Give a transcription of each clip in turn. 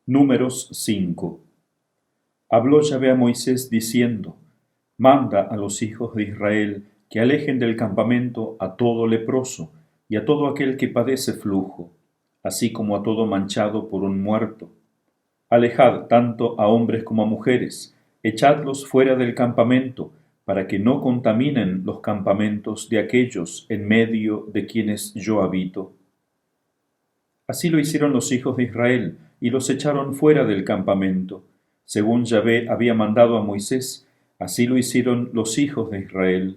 Números 5. Habló Yahvé a Moisés diciendo: Manda a los hijos de Israel que alejen del campamento a todo leproso y a todo aquel que padece flujo, así como a todo manchado por un muerto. Alejad tanto a hombres como a mujeres, echadlos fuera del campamento, para que no contaminen los campamentos de aquellos en medio de quienes yo habito. Así lo hicieron los hijos de Israel, y los echaron fuera del campamento. Según Yahvé había mandado a Moisés, así lo hicieron los hijos de Israel.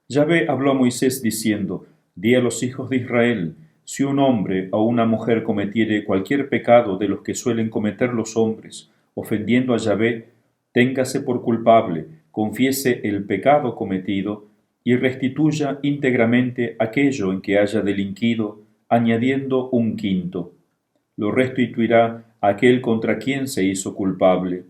Yahvé habló a Moisés diciendo: Di a los hijos de Israel: si un hombre o una mujer cometiere cualquier pecado de los que suelen cometer los hombres, ofendiendo a Yahvé, téngase por culpable, confiese el pecado cometido y restituya íntegramente aquello en que haya delinquido, añadiendo un quinto. Lo restituirá aquel contra quien se hizo culpable.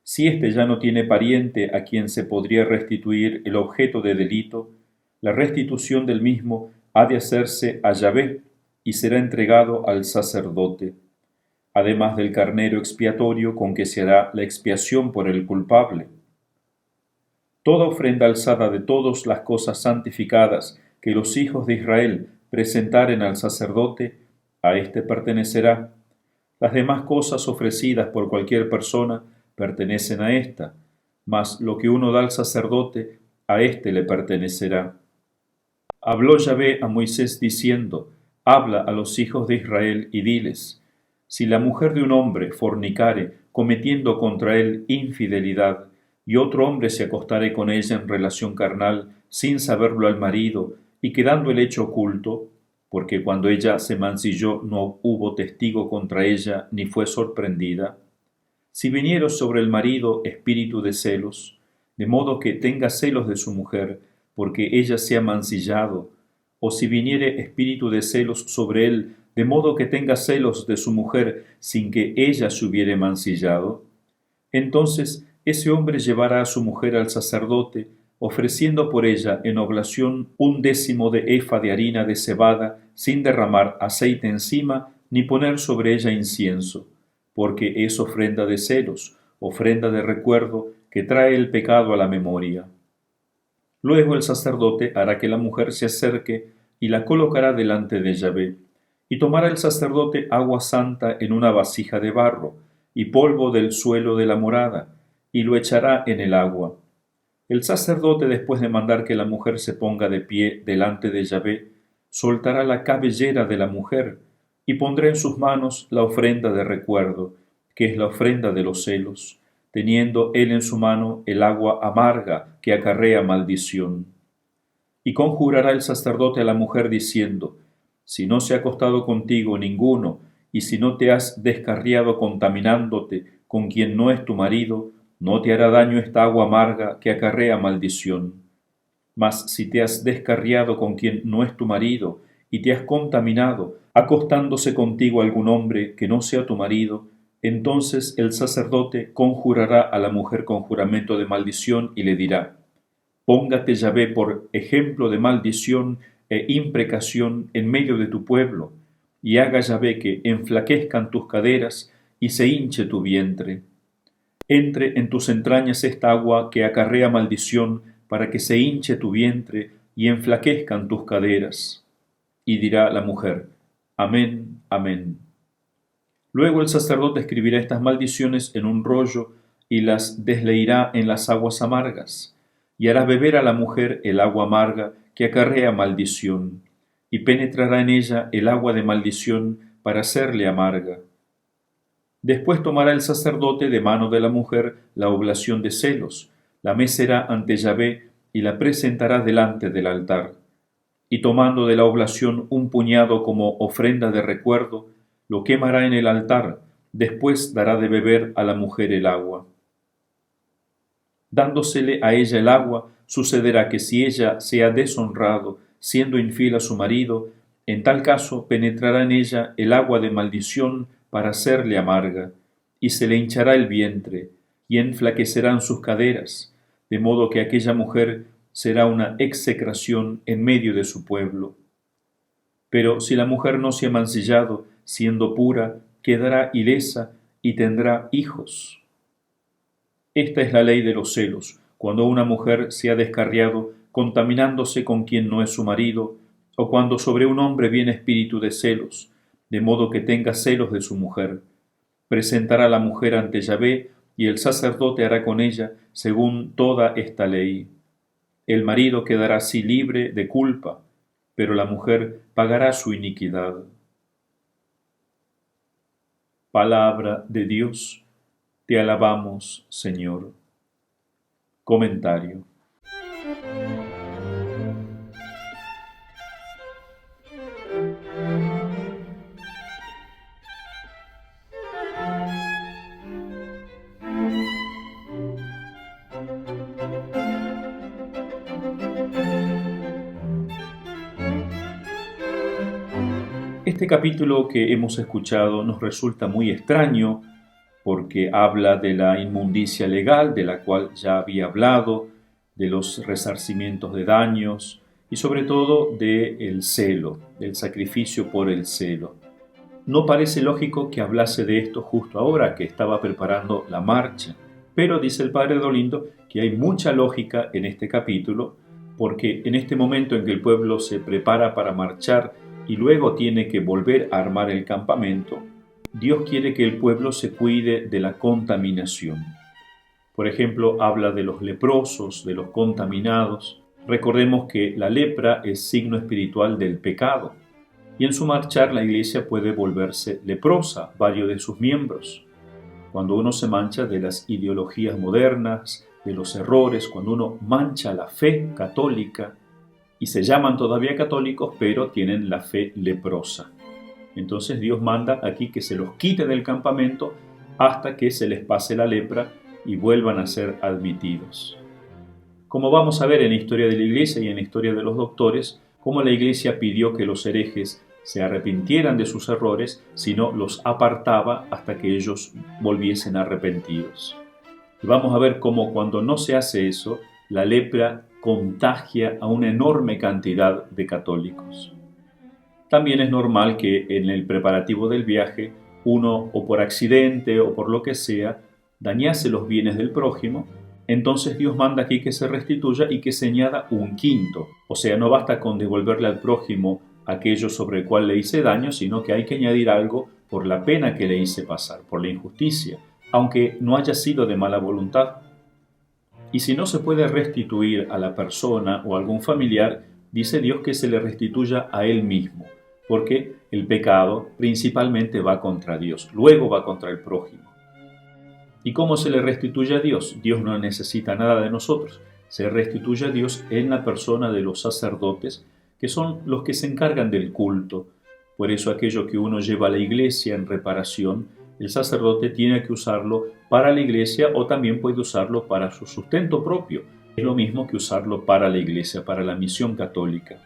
Si éste ya no tiene pariente a quien se podría restituir el objeto de delito, la restitución del mismo ha de hacerse a Yahvé y será entregado al sacerdote, además del carnero expiatorio con que se hará la expiación por el culpable. Toda ofrenda alzada de todas las cosas santificadas que los hijos de Israel presentaren al sacerdote, a éste pertenecerá. Las demás cosas ofrecidas por cualquier persona pertenecen a ésta, mas lo que uno da al sacerdote, a éste le pertenecerá. Habló Yahvé a Moisés diciendo: Habla a los hijos de Israel y diles: si la mujer de un hombre fornicare, cometiendo contra él infidelidad, y otro hombre se acostare con ella en relación carnal, sin saberlo al marido, y quedando el hecho oculto, porque cuando ella se mancilló no hubo testigo contra ella, ni fue sorprendida, si viniera sobre el marido espíritu de celos, de modo que tenga celos de su mujer, porque ella se ha mancillado, o si viniere espíritu de celos sobre él, de modo que tenga celos de su mujer sin que ella se hubiere mancillado, entonces ese hombre llevará a su mujer al sacerdote, ofreciendo por ella en oblación 1/10 de efa de harina de cebada, sin derramar aceite encima, ni poner sobre ella incienso, porque es ofrenda de celos, ofrenda de recuerdo, que trae el pecado a la memoria. Luego el sacerdote hará que la mujer se acerque y la colocará delante de Yahvé, y tomará el sacerdote agua santa en una vasija de barro, y polvo del suelo de la morada, y lo echará en el agua. El sacerdote, después de mandar que la mujer se ponga de pie delante de Yahvé, soltará la cabellera de la mujer, y pondrá en sus manos la ofrenda de recuerdo, que es la ofrenda de los celos, teniendo él en su mano el agua amarga que acarrea maldición. Y conjurará el sacerdote a la mujer diciendo: si no se ha acostado contigo ninguno, y si no te has descarriado contaminándote con quien no es tu marido, no te hará daño esta agua amarga que acarrea maldición. Mas si te has descarriado con quien no es tu marido, y te has contaminado, acostándose contigo algún hombre que no sea tu marido, entonces el sacerdote conjurará a la mujer con juramento de maldición y le dirá: póngate Yahvé por ejemplo de maldición e imprecación en medio de tu pueblo, y haga Yahvé que enflaquezcan tus caderas y se hinche tu vientre. Entre en tus entrañas esta agua que acarrea maldición, para que se hinche tu vientre y enflaquezcan tus caderas. Y dirá la mujer: Amén, amén. Luego el sacerdote escribirá estas maldiciones en un rollo y las desleirá en las aguas amargas, y hará beber a la mujer el agua amarga que acarrea maldición, y penetrará en ella el agua de maldición para hacerle amarga. Después tomará el sacerdote de mano de la mujer la oblación de celos, la mecerá ante Yahvé y la presentará delante del altar. Y tomando de la oblación un puñado como ofrenda de recuerdo, lo quemará en el altar, después dará de beber a la mujer el agua. Dándosele a ella el agua, sucederá que si ella se ha deshonrado, siendo infiel a su marido, en tal caso penetrará en ella el agua de maldición para hacerle amarga, y se le hinchará el vientre, y enflaquecerán sus caderas, de modo que aquella mujer será una execración en medio de su pueblo. Pero si la mujer no se ha mancillado, siendo pura, quedará ilesa y tendrá hijos. Esta es la ley de los celos, cuando una mujer se ha descarriado contaminándose con quien no es su marido, o cuando sobre un hombre viene espíritu de celos, de modo que tenga celos de su mujer. Presentará la mujer ante Yahvé, y el sacerdote hará con ella según toda esta ley. El marido quedará así libre de culpa, pero la mujer pagará su iniquidad. Palabra de Dios, te alabamos, Señor. Comentario. Este capítulo que hemos escuchado nos resulta muy extraño porque habla de la inmundicia legal de la cual ya había hablado, de los resarcimientos de daños y sobre todo del celo, del sacrificio por el celo. No parece lógico que hablase de esto justo ahora que estaba preparando la marcha, pero dice el padre Dolindo que hay mucha lógica en este capítulo porque en este momento en que el pueblo se prepara para marchar y luego tiene que volver a armar el campamento, Dios quiere que el pueblo se cuide de la contaminación. Por ejemplo, habla de los leprosos, de los contaminados. Recordemos que la lepra es signo espiritual del pecado, y en su marchar la iglesia puede volverse leprosa, varios de sus miembros. Cuando uno se mancha de las ideologías modernas, de los errores, cuando uno mancha la fe católica, y se llaman todavía católicos, pero tienen la fe leprosa. Entonces Dios manda aquí que se los quite del campamento hasta que se les pase la lepra y vuelvan a ser admitidos. Como vamos a ver en la historia de la Iglesia y en la historia de los doctores, cómo la Iglesia pidió que los herejes se arrepintieran de sus errores, sino los apartaba hasta que ellos volviesen arrepentidos. Y vamos a ver cómo cuando no se hace eso, la lepra contagia a una enorme cantidad de católicos. También es normal que en el preparativo del viaje uno, o por accidente o por lo que sea, dañase los bienes del prójimo. Entonces Dios manda aquí que se restituya y que se añada un quinto. O sea, no basta con devolverle al prójimo aquello sobre el cual le hice daño, sino que hay que añadir algo por la pena que le hice pasar, por la injusticia, aunque no haya sido de mala voluntad. Y si no se puede restituir a la persona o a algún familiar, dice Dios que se le restituya a él mismo, porque el pecado principalmente va contra Dios, luego va contra el prójimo. ¿Y cómo se le restituye a Dios? Dios no necesita nada de nosotros. Se restituye a Dios en la persona de los sacerdotes, que son los que se encargan del culto. Por eso aquello que uno lleva a la iglesia en reparación, el sacerdote tiene que usarlo para la iglesia o también puede usarlo para su sustento propio. Es lo mismo que usarlo para la iglesia, para la misión católica.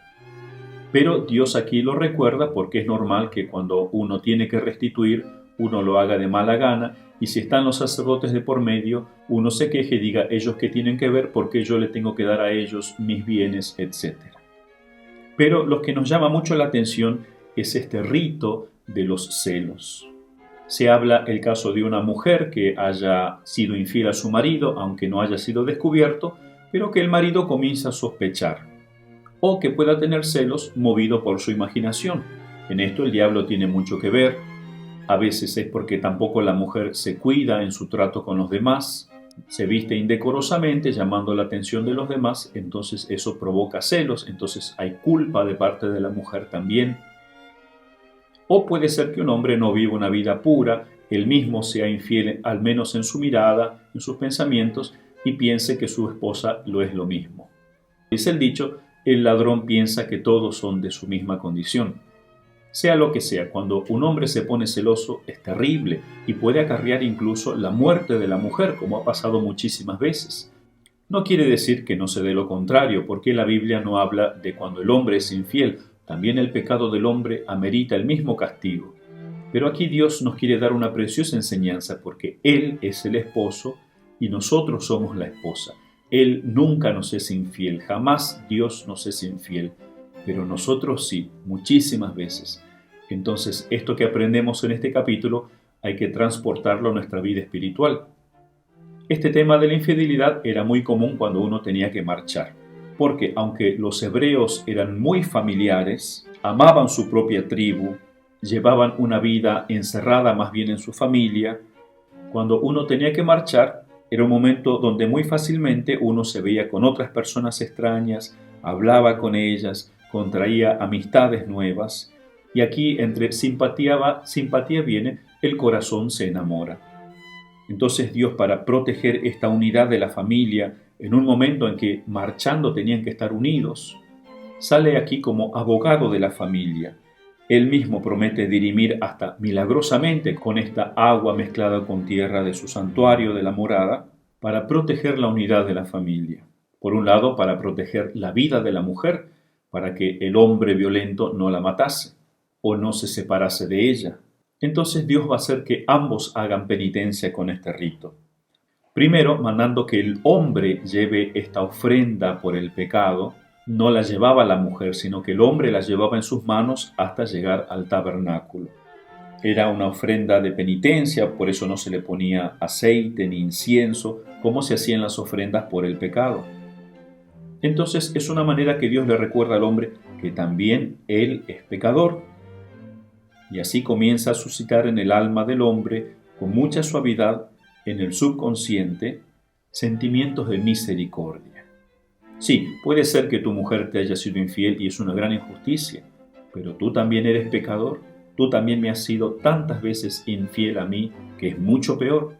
Pero Dios aquí lo recuerda porque es normal que cuando uno tiene que restituir, uno lo haga de mala gana, y si están los sacerdotes de por medio, uno se queje y diga, ellos qué tienen que ver, porque yo le tengo que dar a ellos mis bienes, etc. Pero lo que nos llama mucho la atención es este rito de los celos. Se habla el caso de una mujer que haya sido infiel a su marido, aunque no haya sido descubierto, pero que el marido comienza a sospechar, o que pueda tener celos movido por su imaginación. En esto el diablo tiene mucho que ver. A veces es porque tampoco la mujer se cuida en su trato con los demás, se viste indecorosamente llamando la atención de los demás, entonces eso provoca celos, entonces hay culpa de parte de la mujer también. O puede ser que un hombre no viva una vida pura, él mismo sea infiel al menos en su mirada, en sus pensamientos, y piense que su esposa lo es lo mismo. Dice el dicho, el ladrón piensa que todos son de su misma condición. Sea lo que sea, cuando un hombre se pone celoso es terrible y puede acarrear incluso la muerte de la mujer, como ha pasado muchísimas veces. No quiere decir que no se dé lo contrario, porque la Biblia no habla de cuando el hombre es infiel. También el pecado del hombre amerita el mismo castigo. Pero aquí Dios nos quiere dar una preciosa enseñanza porque Él es el esposo y nosotros somos la esposa. Él nunca nos es infiel, jamás Dios nos es infiel, pero nosotros sí, muchísimas veces. Entonces, esto que aprendemos en este capítulo hay que transportarlo a nuestra vida espiritual. Este tema de la infidelidad era muy común cuando uno tenía que marchar, porque aunque los hebreos eran muy familiares, amaban su propia tribu, llevaban una vida encerrada más bien en su familia, cuando uno tenía que marchar, era un momento donde muy fácilmente uno se veía con otras personas extrañas, hablaba con ellas, contraía amistades nuevas, y aquí entre simpatía viene, el corazón se enamora. Entonces Dios, para proteger esta unidad de la familia en un momento en que marchando tenían que estar unidos, sale aquí como abogado de la familia. Él mismo promete dirimir hasta milagrosamente con esta agua mezclada con tierra de su santuario, de la morada, para proteger la unidad de la familia. Por un lado, para proteger la vida de la mujer, para que el hombre violento no la matase o no se separase de ella. Entonces Dios va a hacer que ambos hagan penitencia con este rito. Primero, mandando que el hombre lleve esta ofrenda por el pecado. No la llevaba la mujer, sino que el hombre la llevaba en sus manos hasta llegar al tabernáculo. Era una ofrenda de penitencia, por eso no se le ponía aceite ni incienso, como se hacían las ofrendas por el pecado. Entonces es una manera que Dios le recuerda al hombre que también él es pecador. Y así comienza a suscitar en el alma del hombre, con mucha suavidad, en el subconsciente, sentimientos de misericordia. Sí, puede ser que tu mujer te haya sido infiel y es una gran injusticia, pero tú también eres pecador, tú también me has sido tantas veces infiel a mí, que es mucho peor.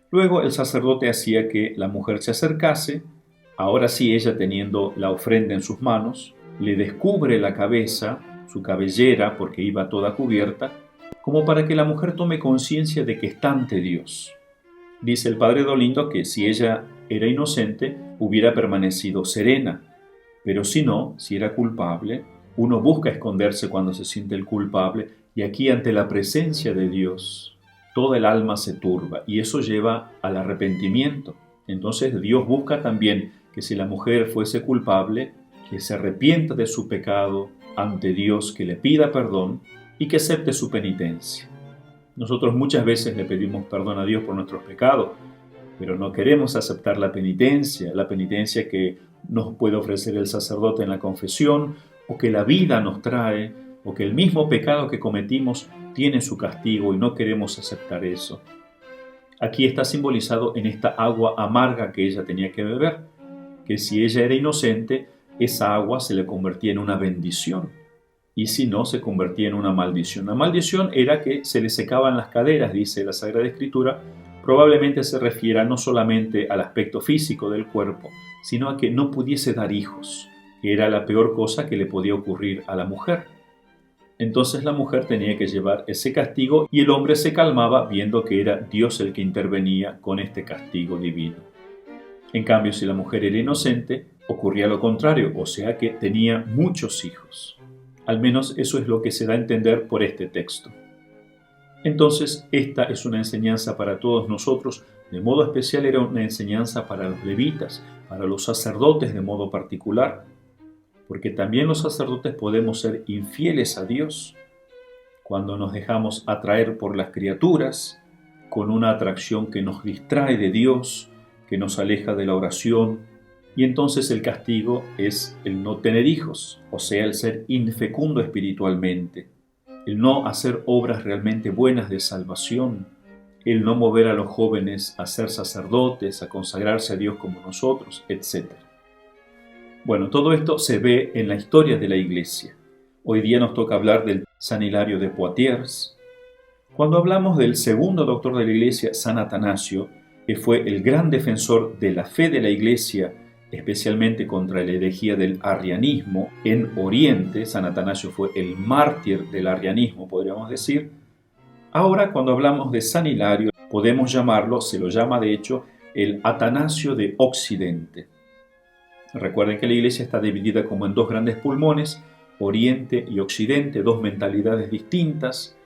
Luego el sacerdote hacía que la mujer se acercase, ahora sí ella teniendo la ofrenda en sus manos, le descubre la cabeza, su cabellera, porque iba toda cubierta, como para que la mujer tome conciencia de que está ante Dios. Dice el padre Dolindo que si ella era inocente, hubiera permanecido serena, pero si no, si era culpable, uno busca esconderse cuando se siente el culpable, y aquí ante la presencia de Dios, toda el alma se turba, y eso lleva al arrepentimiento. Entonces Dios busca también que si la mujer fuese culpable, que se arrepienta de su pecado ante Dios, que le pida perdón y que acepte su penitencia. Nosotros muchas veces le pedimos perdón a Dios por nuestros pecados, pero no queremos aceptar la penitencia que nos puede ofrecer el sacerdote en la confesión, o que la vida nos trae, o que el mismo pecado que cometimos tiene su castigo y no queremos aceptar eso. Aquí está simbolizado en esta agua amarga que ella tenía que beber, que si ella era inocente, esa agua se le convertía en una bendición, y si no, se convertía en una maldición. La maldición era que se le secaban las caderas, dice la Sagrada Escritura. Probablemente se refiera no solamente al aspecto físico del cuerpo, sino a que no pudiese dar hijos, que era la peor cosa que le podía ocurrir a la mujer. Entonces la mujer tenía que llevar ese castigo y el hombre se calmaba viendo que era Dios el que intervenía con este castigo divino. En cambio, si la mujer era inocente, ocurría lo contrario, o sea que tenía muchos hijos. Al menos eso es lo que se da a entender por este texto. Entonces, esta es una enseñanza para todos nosotros, de modo especial era una enseñanza para los levitas, para los sacerdotes de modo particular, porque también los sacerdotes podemos ser infieles a Dios cuando nos dejamos atraer por las criaturas, con una atracción que nos distrae de Dios, que nos aleja de la oración, y entonces el castigo es el no tener hijos, o sea, el ser infecundo espiritualmente, el no hacer obras realmente buenas de salvación, el no mover a los jóvenes a ser sacerdotes, a consagrarse a Dios como nosotros, etc. Bueno, todo esto se ve en la historia de la Iglesia. Hoy día nos toca hablar del San Hilario de Poitiers. Cuando hablamos del segundo doctor de la Iglesia, San Atanasio, que fue el gran defensor de la fe de la Iglesia, especialmente contra la herejía del arrianismo en Oriente, San Atanasio fue el mártir del arrianismo, podríamos decir. Ahora, cuando hablamos de San Hilario, podemos llamarlo, se lo llama de hecho, el Atanasio de Occidente. Recuerden que la Iglesia está dividida como en dos grandes pulmones, Oriente y Occidente, dos mentalidades distintas.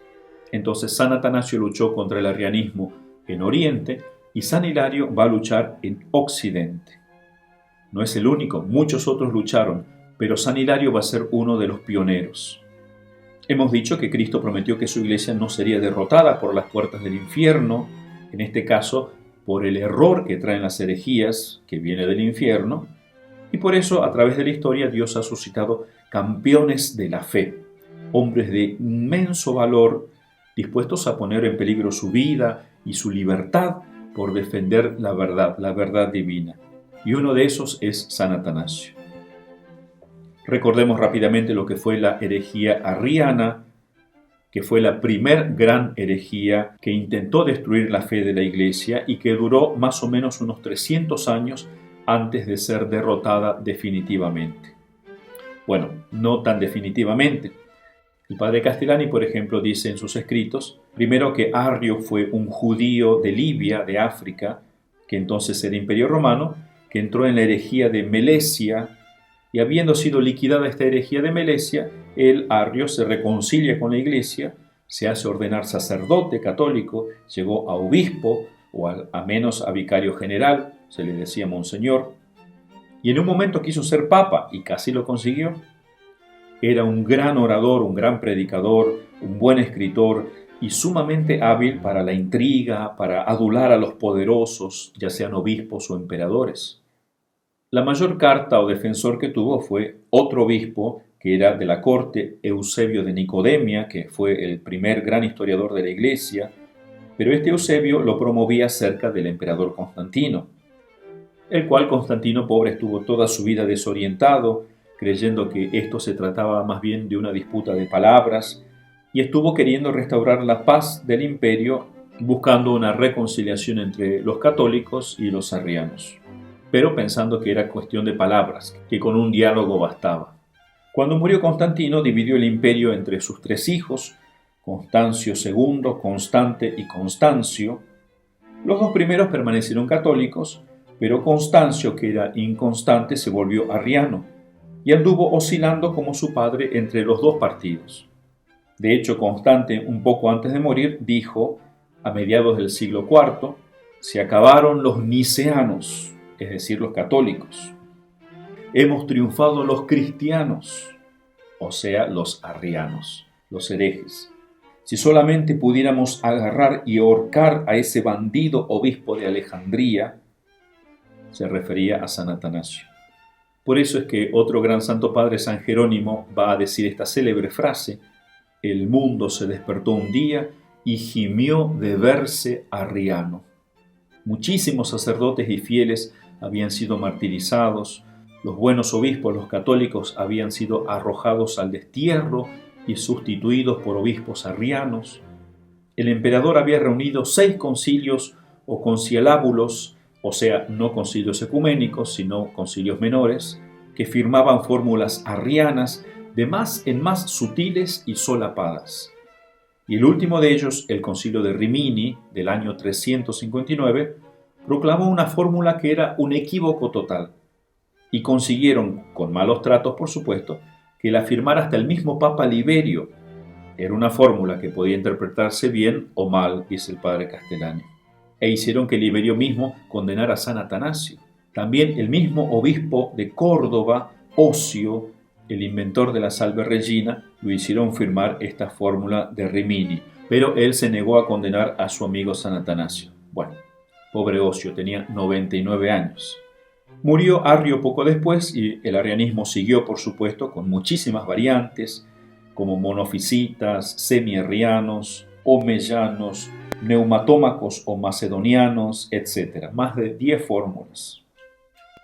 Entonces San Atanasio luchó contra el arrianismo en Oriente y San Hilario va a luchar en Occidente. No es el único, muchos otros lucharon, pero San Hilario va a ser uno de los pioneros. Hemos dicho que Cristo prometió que su iglesia no sería derrotada por las puertas del infierno, en este caso por el error que traen las herejías, que viene del infierno, y por eso a través de la historia Dios ha suscitado campeones de la fe, hombres de inmenso valor, dispuestos a poner en peligro su vida y su libertad por defender la verdad divina. Y uno de esos es San Atanasio. Recordemos rápidamente lo que fue la herejía arriana, que fue la primer gran herejía que intentó destruir la fe de la Iglesia y que duró más o menos unos 300 años antes de ser derrotada definitivamente. Bueno, no tan definitivamente. El padre Castellani, por ejemplo, dice en sus escritos, primero que Arrio fue un judío de Libia, de África, que entonces era Imperio Romano, que entró en la herejía de Melesia, y habiendo sido liquidada esta herejía de Melesia, él, Arrio, se reconcilia con la Iglesia, se hace ordenar sacerdote católico, llegó a obispo, o a menos a vicario general, se le decía monseñor, y en un momento quiso ser papa, y casi lo consiguió. Era un gran orador, un gran predicador, un buen escritor y sumamente hábil para la intriga, para adular a los poderosos, ya sean obispos o emperadores. La mayor carta o defensor que tuvo fue otro obispo que era de la corte, Eusebio de Nicodemia, que fue el primer gran historiador de la Iglesia, pero este Eusebio lo promovía cerca del emperador Constantino, el cual Constantino, pobre, estuvo toda su vida desorientado, creyendo que esto se trataba más bien de una disputa de palabras, y estuvo queriendo restaurar la paz del imperio, buscando una reconciliación entre los católicos y los arrianos, pero pensando que era cuestión de palabras, que con un diálogo bastaba. Cuando murió Constantino, dividió el imperio entre sus tres hijos, Constancio II, Constante y Constancio. Los dos primeros permanecieron católicos, pero Constancio, que era inconstante, se volvió arriano y anduvo oscilando como su padre entre los dos partidos. De hecho, Constante, un poco antes de morir, dijo, a mediados del siglo IV, se acabaron los niceanos, es decir, los católicos. Hemos triunfado los cristianos, o sea, los arrianos, los herejes. Si solamente pudiéramos agarrar y ahorcar a ese bandido obispo de Alejandría, se refería a San Atanasio. Por eso es que otro gran santo padre, San Jerónimo, va a decir esta célebre frase: el mundo se despertó un día y gimió de verse arriano. Muchísimos sacerdotes y fieles habían sido martirizados, los buenos obispos, los católicos, habían sido arrojados al destierro y sustituidos por obispos arrianos. El emperador había reunido 6 concilios o conciliábulos, o sea, no concilios ecuménicos, sino concilios menores, que firmaban fórmulas arrianas de más en más sutiles y solapadas. Y el último de ellos, el concilio de Rimini, del año 359, proclamó una fórmula que era un equívoco total, y consiguieron, con malos tratos por supuesto, que la firmara hasta el mismo Papa Liberio. Era una fórmula que podía interpretarse bien o mal, dice el padre Castellani. E hicieron que Liberio mismo condenara a San Atanasio. También el mismo obispo de Córdoba, Ocio, el inventor de la Salve Regina, lo hicieron firmar esta fórmula de Rimini, pero él se negó a condenar a su amigo San Atanasio. Bueno, pobre Ocio, tenía 99 años. Murió Arrio poco después y el arrianismo siguió, por supuesto, con muchísimas variantes, como monofisitas, semiarrianos, omeyanos, neumatómacos o macedonianos, etc. Más de 10 fórmulas.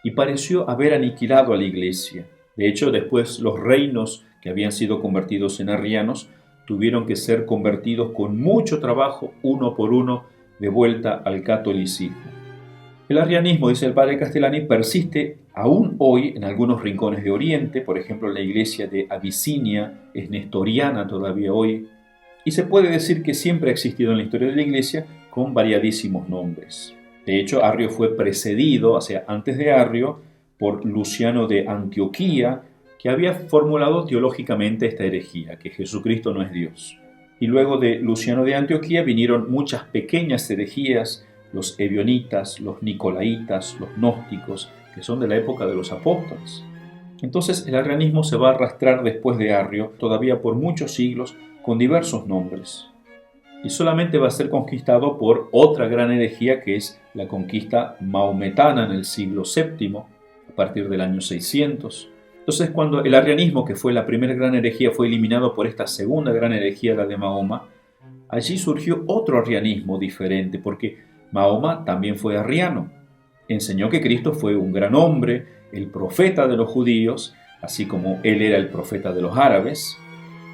Y pareció haber aniquilado a la Iglesia. De hecho, después los reinos que habían sido convertidos en arrianos tuvieron que ser convertidos con mucho trabajo, uno por uno, de vuelta al catolicismo. El arrianismo, dice el padre Castellani, persiste aún hoy en algunos rincones de Oriente, por ejemplo la iglesia de Abisinia es nestoriana todavía hoy, y se puede decir que siempre ha existido en la historia de la iglesia con variadísimos nombres. De hecho, Arrio fue precedido, o sea, antes de Arrio, por Luciano de Antioquía, que había formulado teológicamente esta herejía, que Jesucristo no es Dios. Y luego de Luciano de Antioquía vinieron muchas pequeñas herejías, los ebionitas, los nicolaitas, los gnósticos, que son de la época de los apóstoles. Entonces el arrianismo se va a arrastrar después de Arrio todavía por muchos siglos con diversos nombres. Y solamente va a ser conquistado por otra gran herejía que es la conquista maometana en el siglo VII, a partir del año 600. Entonces cuando el arrianismo, que fue la primera gran herejía, fue eliminado por esta segunda gran herejía, la de Mahoma, allí surgió otro arrianismo diferente, porque Mahoma también fue arriano. Enseñó que Cristo fue un gran hombre, el profeta de los judíos, así como él era el profeta de los árabes,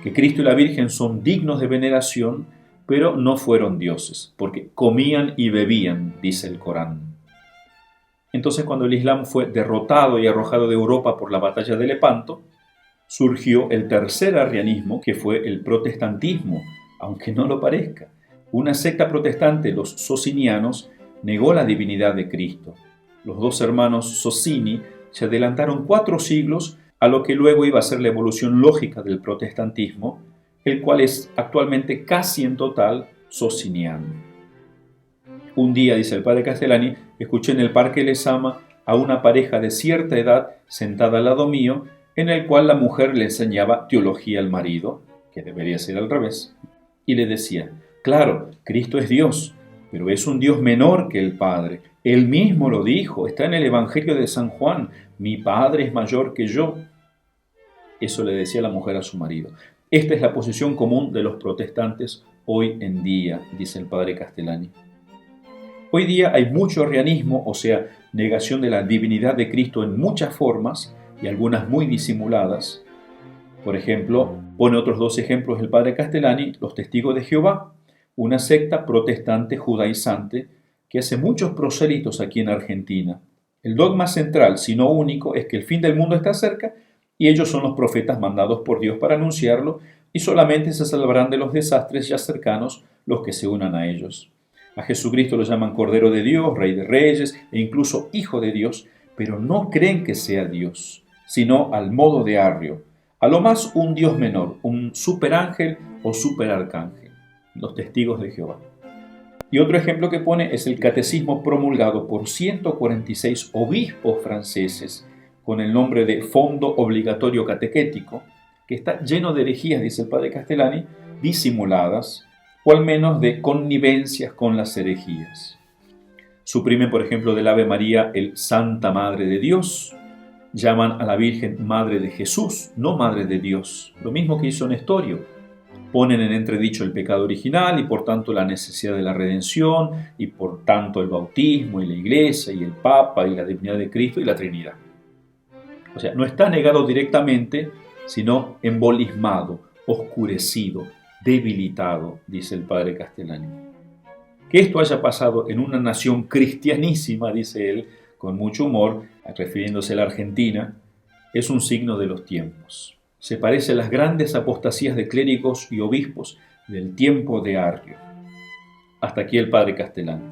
que Cristo y la Virgen son dignos de veneración, pero no fueron dioses, porque comían y bebían, dice el Corán. Entonces, cuando el Islam fue derrotado y arrojado de Europa por la batalla de Lepanto, surgió el tercer arrianismo, que fue el protestantismo, aunque no lo parezca. Una secta protestante, los socinianos, negó la divinidad de Cristo. Los dos hermanos Socini se adelantaron 4 siglos a lo que luego iba a ser la evolución lógica del protestantismo, el cual es actualmente casi en total sociniano. Un día, dice el padre Castellani, escuché en el Parque Lezama a una pareja de cierta edad sentada al lado mío, en el cual la mujer le enseñaba teología al marido, que debería ser al revés, y le decía: claro, Cristo es Dios, pero es un Dios menor que el Padre. Él mismo lo dijo, está en el Evangelio de San Juan: mi Padre es mayor que yo. Eso le decía la mujer a su marido. Esta es la posición común de los protestantes hoy en día, dice el padre Castellani. Hoy día hay mucho arrianismo, o sea, negación de la divinidad de Cristo en muchas formas y algunas muy disimuladas. Por ejemplo, pone otros 2 ejemplos el padre Castellani: los Testigos de Jehová, una secta protestante judaizante que hace muchos prosélitos aquí en Argentina. El dogma central, si no único, es que el fin del mundo está cerca y ellos son los profetas mandados por Dios para anunciarlo, y solamente se salvarán de los desastres ya cercanos los que se unan a ellos. A Jesucristo lo llaman Cordero de Dios, Rey de Reyes e incluso Hijo de Dios, pero no creen que sea Dios, sino al modo de Arrio, a lo más un Dios menor, un superángel o superarcángel, los Testigos de Jehová. Y otro ejemplo que pone es el catecismo promulgado por 146 obispos franceses con el nombre de Fondo Obligatorio Catequético, que está lleno de herejías, dice el padre Castellani, disimuladas, o al menos de connivencias con las herejías. Suprimen, por ejemplo, del Ave María el Santa Madre de Dios, llaman a la Virgen Madre de Jesús, no Madre de Dios, lo mismo que hizo Nestorio. Ponen en entredicho el pecado original y por tanto la necesidad de la redención, y por tanto el bautismo y la Iglesia y el Papa y la divinidad de Cristo y la Trinidad. O sea, no está negado directamente, sino embolismado, oscurecido, debilitado, dice el padre Castellani. Que esto haya pasado en una nación cristianísima, dice él, con mucho humor, refiriéndose a la Argentina, es un signo de los tiempos. Se parece a las grandes apostasías de clérigos y obispos del tiempo de Arrio. Hasta aquí el padre Castellani.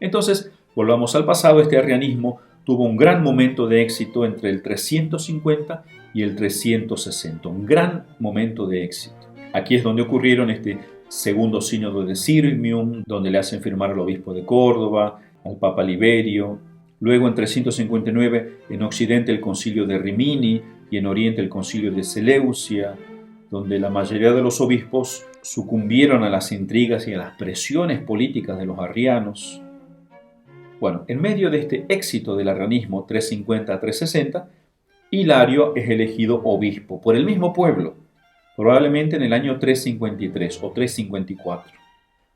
Entonces, volvamos al pasado. Este arrianismo tuvo un gran momento de éxito entre el 350 y el 360, un gran momento de éxito. Aquí es donde ocurrieron este segundo sínodo de Sirmium, donde le hacen firmar al obispo de Córdoba, al papa Liberio. Luego, en 359, en Occidente el concilio de Rimini y en Oriente el concilio de Seleucia, donde la mayoría de los obispos sucumbieron a las intrigas y a las presiones políticas de los arrianos. Bueno, en medio de este éxito del arrianismo 350 a 360, Hilario es elegido obispo por el mismo pueblo, probablemente en el año 353 o 354.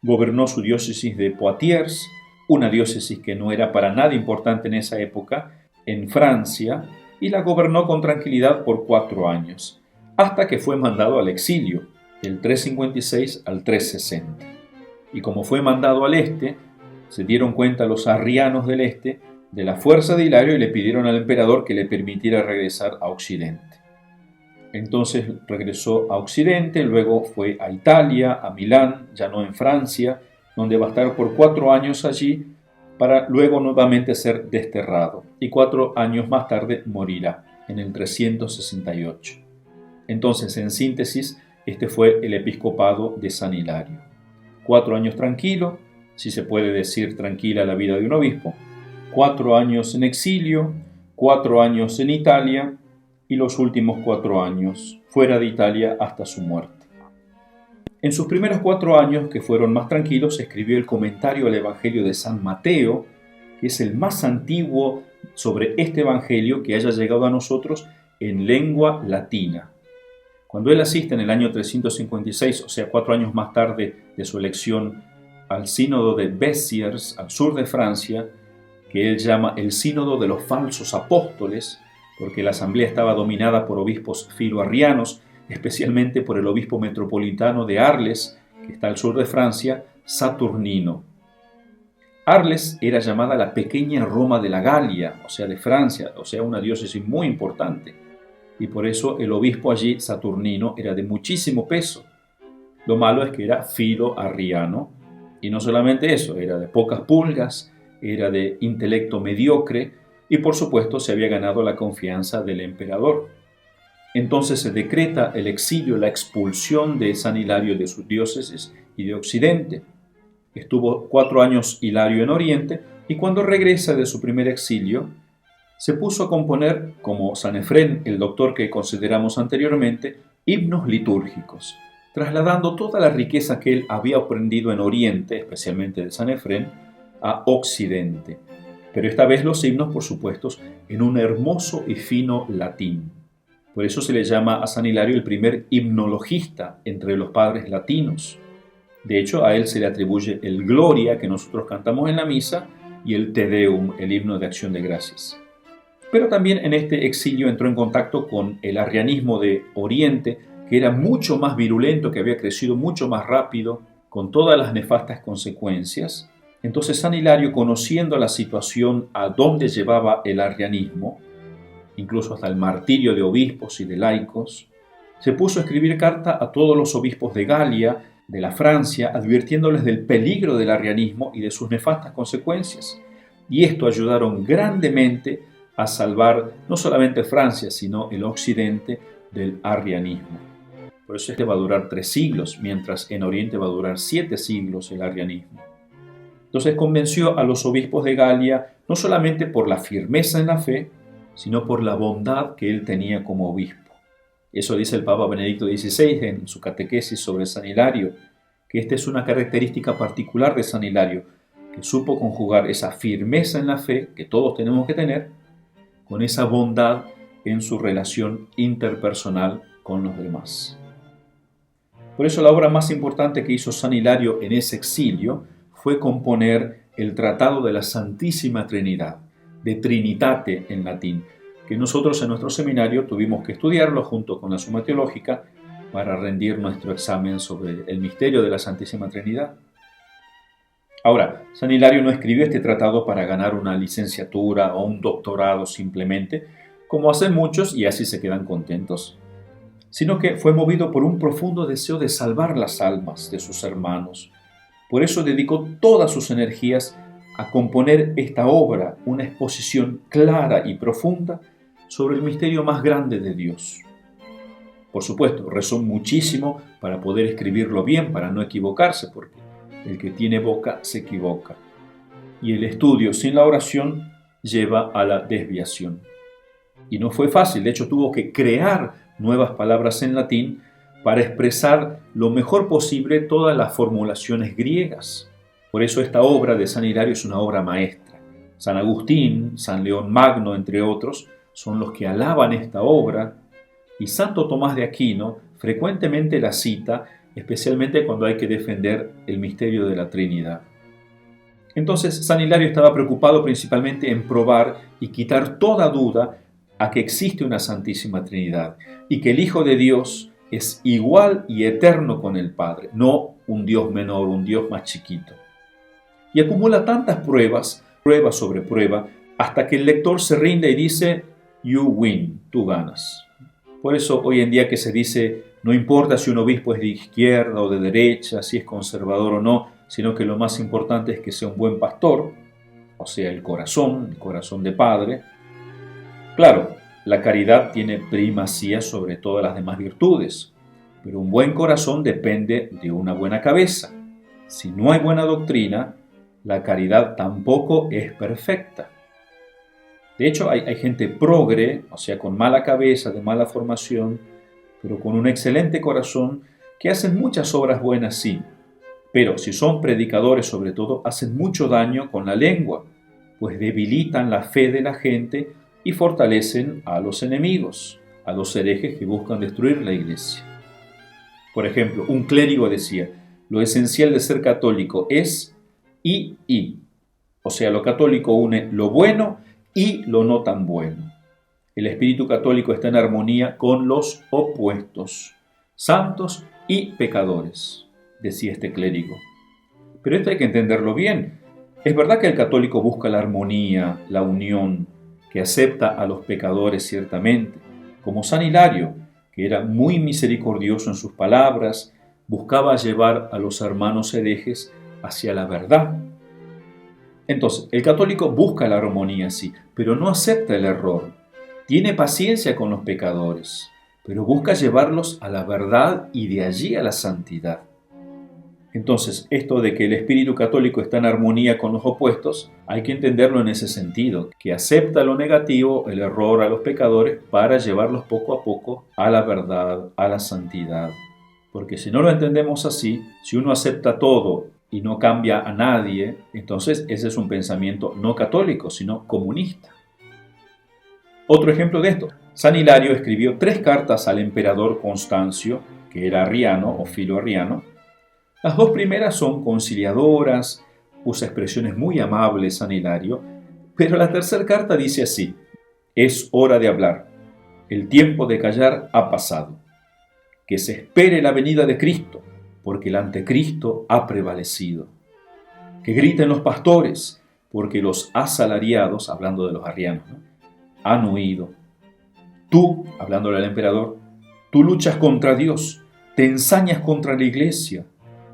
Gobernó su diócesis de Poitiers, una diócesis que no era para nada importante en esa época, en Francia, y la gobernó con tranquilidad por 4 años, hasta que fue mandado al exilio, del 356 al 360. Y como fue mandado al este, se dieron cuenta los arrianos del este de la fuerza de Hilario y le pidieron al emperador que le permitiera regresar a Occidente. Entonces regresó a Occidente, luego fue a Italia, a Milán, ya no en Francia, donde va a estar por 4 años allí para luego nuevamente ser desterrado. Y 4 años más tarde morirá, en el 368. Entonces, en síntesis, este fue el episcopado de San Hilario. 4 años tranquilo, si se puede decir tranquila la vida de un obispo, 4 años en exilio, 4 años en Italia y los últimos 4 años fuera de Italia hasta su muerte. En sus primeros 4 años, que fueron más tranquilos, escribió el comentario al Evangelio de San Mateo, que es el más antiguo sobre este Evangelio que haya llegado a nosotros en lengua latina. Cuando él asiste en el año 356, o sea, 4 años más tarde de su elección, al sínodo de Béziers, al sur de Francia, que él llama el sínodo de los falsos apóstoles, porque la asamblea estaba dominada por obispos filoarrianos, especialmente por el obispo metropolitano de Arles, que está al sur de Francia, Saturnino. Arles era llamada la pequeña Roma de la Galia, o sea, de Francia, o sea, una diócesis muy importante. Y por eso el obispo allí, Saturnino, era de muchísimo peso. Lo malo es que era filoarriano, y no solamente eso, era de pocas pulgas, era de intelecto mediocre, y por supuesto se había ganado la confianza del emperador. Entonces se decreta el exilio, la expulsión de San Hilario de sus diócesis y de Occidente. Estuvo 4 años Hilario en Oriente, y cuando regresa de su primer exilio, se puso a componer, como San Efrén, el doctor que consideramos anteriormente, himnos litúrgicos, trasladando toda la riqueza que él había aprendido en Oriente, especialmente de San Efrén, a Occidente. Pero esta vez los himnos, por supuesto, en un hermoso y fino latín. Por eso se le llama a San Hilario el primer himnologista entre los padres latinos. De hecho, a él se le atribuye el Gloria que nosotros cantamos en la misa y el Te Deum, el himno de acción de gracias. Pero también en este exilio entró en contacto con el arrianismo de Oriente, que era mucho más virulento, que había crecido mucho más rápido, con todas las nefastas consecuencias. Entonces San Hilario, conociendo la situación a dónde llevaba el arrianismo, incluso hasta el martirio de obispos y de laicos, se puso a escribir carta a todos los obispos de Galia, de la Francia, advirtiéndoles del peligro del arrianismo y de sus nefastas consecuencias. Y esto ayudaron grandemente a salvar no solamente Francia, sino el occidente del arrianismo. Por eso este va a durar 3 siglos, mientras en Oriente va a durar 7 siglos el arrianismo. Entonces convenció a los obispos de Galia no solamente por la firmeza en la fe, sino por la bondad que él tenía como obispo. Eso dice el Papa Benedicto XVI en su catequesis sobre San Hilario, que esta es una característica particular de San Hilario, que supo conjugar esa firmeza en la fe que todos tenemos que tener, con esa bondad en su relación interpersonal con los demás. Por eso la obra más importante que hizo San Hilario en ese exilio fue componer el Tratado de la Santísima Trinidad, de Trinitate en latín, que nosotros en nuestro seminario tuvimos que estudiarlo junto con la Suma Teológica para rendir nuestro examen sobre el misterio de la Santísima Trinidad. Ahora, San Hilario no escribió este tratado para ganar una licenciatura o un doctorado simplemente, como hacen muchos y así se quedan contentos, sino que fue movido por un profundo deseo de salvar las almas de sus hermanos. Por eso dedicó todas sus energías a componer esta obra, una exposición clara y profunda sobre el misterio más grande de Dios. Por supuesto, rezó muchísimo para poder escribirlo bien, para no equivocarse, porque el que tiene boca se equivoca. Y el estudio sin la oración lleva a la desviación. Y no fue fácil, de hecho tuvo que crear nuevas palabras en latín para expresar lo mejor posible todas las formulaciones griegas. Por eso esta obra de San Hilario es una obra maestra. San Agustín, San León Magno, entre otros, son los que alaban esta obra, y Santo Tomás de Aquino frecuentemente la cita, especialmente cuando hay que defender el misterio de la Trinidad. Entonces, San Hilario estaba preocupado principalmente en probar y quitar toda duda a que existe una Santísima Trinidad y que el Hijo de Dios es igual y eterno con el Padre, no un Dios menor, un Dios más chiquito. Y acumula tantas pruebas, prueba sobre prueba, hasta que el lector se rinde y dice, you win, tú ganas. Por eso hoy en día que se dice, no importa si un obispo es de izquierda o de derecha, si es conservador o no, sino que lo más importante es que sea un buen pastor, o sea, el corazón de padre. Claro, la caridad tiene primacía sobre todas las demás virtudes, pero un buen corazón depende de una buena cabeza. Si no hay buena doctrina, la caridad tampoco es perfecta. De hecho, hay gente progre, o sea, con mala cabeza, de mala formación, pero con un excelente corazón, que hacen muchas obras buenas, sí, pero si son predicadores sobre todo, hacen mucho daño con la lengua, pues debilitan la fe de la gente y fortalecen a los enemigos, a los herejes que buscan destruir la iglesia. Por ejemplo, un clérigo decía, lo esencial de ser católico es y. O sea, lo católico une lo bueno y lo no tan bueno. El espíritu católico está en armonía con los opuestos, santos y pecadores, decía este clérigo. Pero esto hay que entenderlo bien. Es verdad que el católico busca la armonía, la unión, que acepta a los pecadores ciertamente, como San Hilario, que era muy misericordioso en sus palabras, buscaba llevar a los hermanos herejes hacia la verdad. Entonces, el católico busca la armonía, sí, pero no acepta el error. Tiene paciencia con los pecadores, pero busca llevarlos a la verdad y de allí a la santidad. Entonces, esto de que el espíritu católico está en armonía con los opuestos, hay que entenderlo en ese sentido, que acepta lo negativo, el error a los pecadores, para llevarlos poco a poco a la verdad, a la santidad. Porque si no lo entendemos así, si uno acepta todo y no cambia a nadie, entonces ese es un pensamiento no católico, sino comunista. Otro ejemplo de esto, San Hilario escribió 3 cartas al emperador Constancio, que era arriano o filoarriano. Las 2 primeras son conciliadoras, usa expresiones muy amables San Hilario, pero la tercera carta dice así: es hora de hablar, el tiempo de callar ha pasado, que se espere la venida de Cristo, porque el anticristo ha prevalecido. Que griten los pastores, porque los asalariados, hablando de los arrianos, ¿no?, han huido. Tú, hablándole al emperador, tú luchas contra Dios, te ensañas contra la iglesia,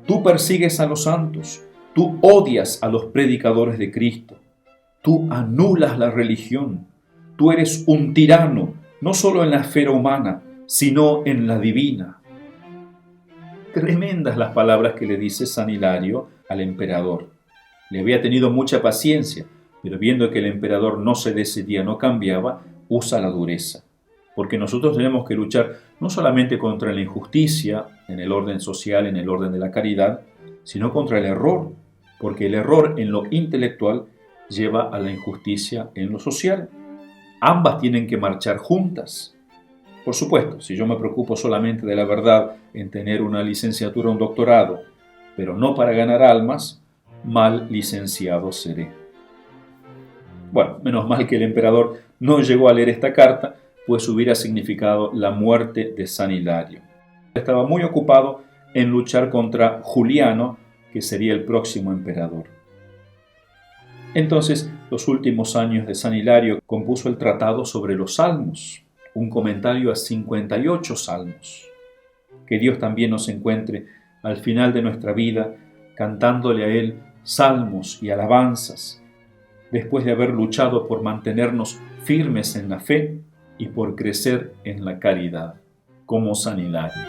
tú persigues a los santos, tú odias a los predicadores de Cristo, tú anulas la religión, tú eres un tirano, no solo en la esfera humana, sino en la divina. Tremendas las palabras que le dice San Hilario al emperador. Le había tenido mucha paciencia, pero viendo que el emperador no se decidía, no cambiaba, usa la dureza. Porque nosotros tenemos que luchar no solamente contra la injusticia en el orden social, en el orden de la caridad, sino contra el error, porque el error en lo intelectual lleva a la injusticia en lo social. Ambas tienen que marchar juntas. Por supuesto, si yo me preocupo solamente de la verdad en tener una licenciatura o un doctorado, pero no para ganar almas, mal licenciado seré. Bueno, menos mal que el emperador no llegó a leer esta carta, pues hubiera significado la muerte de San Hilario. Estaba muy ocupado en luchar contra Juliano, que sería el próximo emperador. Entonces, los últimos años de San Hilario compuso el Tratado sobre los Salmos, un comentario a 58 salmos. Que Dios también nos encuentre al final de nuestra vida cantándole a Él salmos y alabanzas, después de haber luchado por mantenernos firmes en la fe y por crecer en la caridad, como San Hilario.